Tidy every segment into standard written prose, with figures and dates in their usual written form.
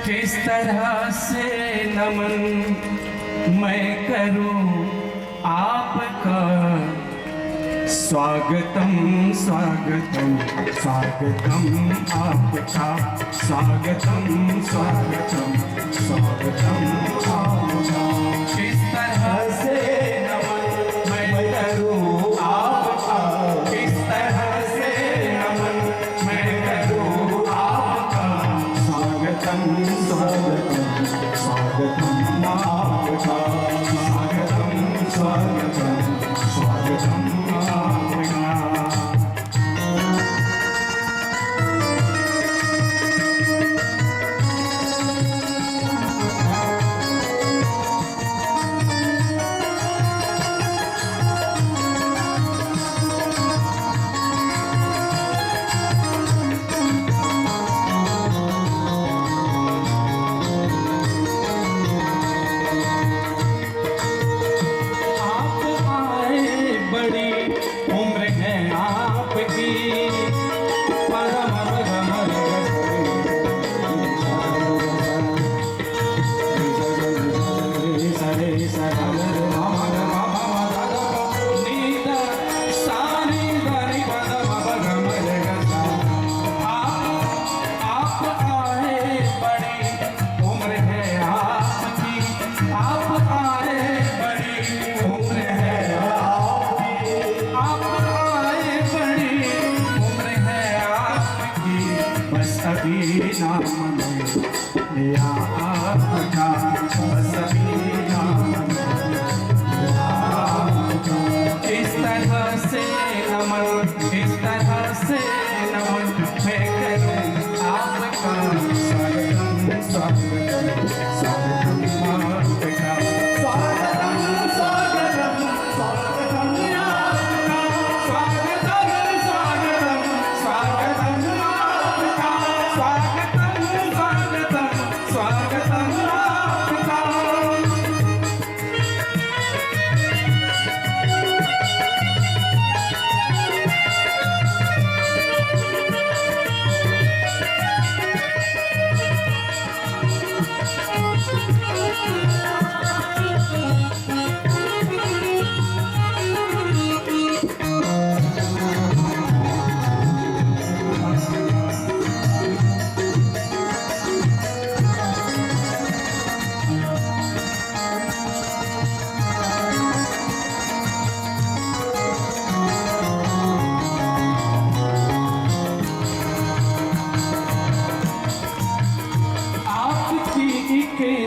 किस तरह से नमन मैं करूं आपका। स्वागतम स्वागतम स्वागतम आपका, स्वागतम स्वागतम स्वागतम आपका। किस तरह से नमन मैं करूं आपका, किस तरह से नमन मैं करूं आपका। स्वागतम स्वागतम स्वागतम आपका, स्वागतम स्वागतम स्वागतम आपका। नाम लिया आपका, बस अभी नाम लिया आपका। इस तरह से नमन, इस तरह से नमन मैं करूं आपका। स्वागतम स्वागतम स्वागतम आपका, स्वागतम स्वागतम स्वागतम आपका, स्वागतम स्वागतम स्वागतम आपका, स्वागतम स्वागतम स्वागतम आपका।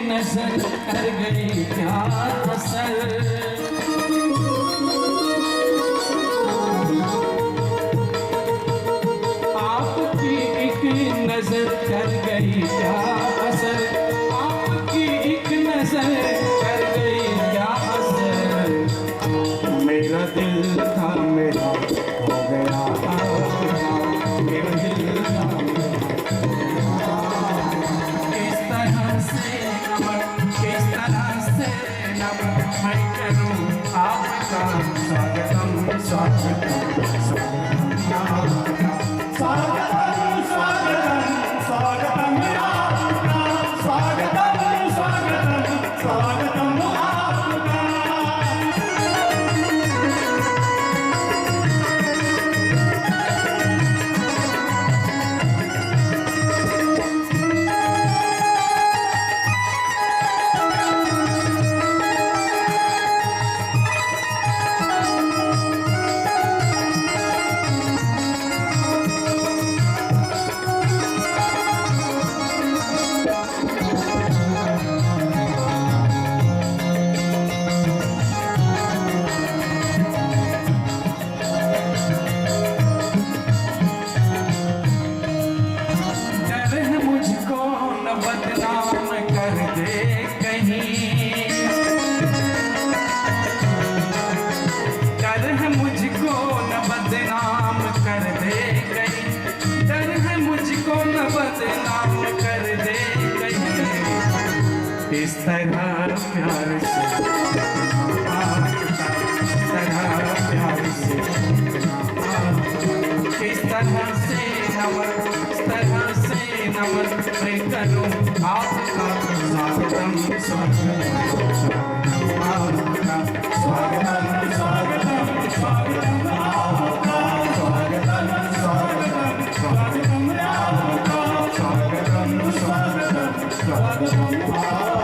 नजर कर गई क्या असर, आपकी एक नजर कर गई क्या असर, आपकी एक नजर कर गई क्या असर। मेरा दिल था मेरा हो गया आपका, मेरा दिल था मैं करूं आपका। स्वागतम स्वागतम स्वागतम आपका, स्वागतम स्वागतम स्वागतम आपका, स्वागतम स्वागतम स्वागतम आपका। तरह प्यार से इस तरह से नमन मैं करूं आपका स्वागतम स्वागतम आपका स्वागतम स्वागतम स्वागतम आपका स्वागतम स्वागतम स्वागतम आपका स्वागतम स्वागतम स्वागतम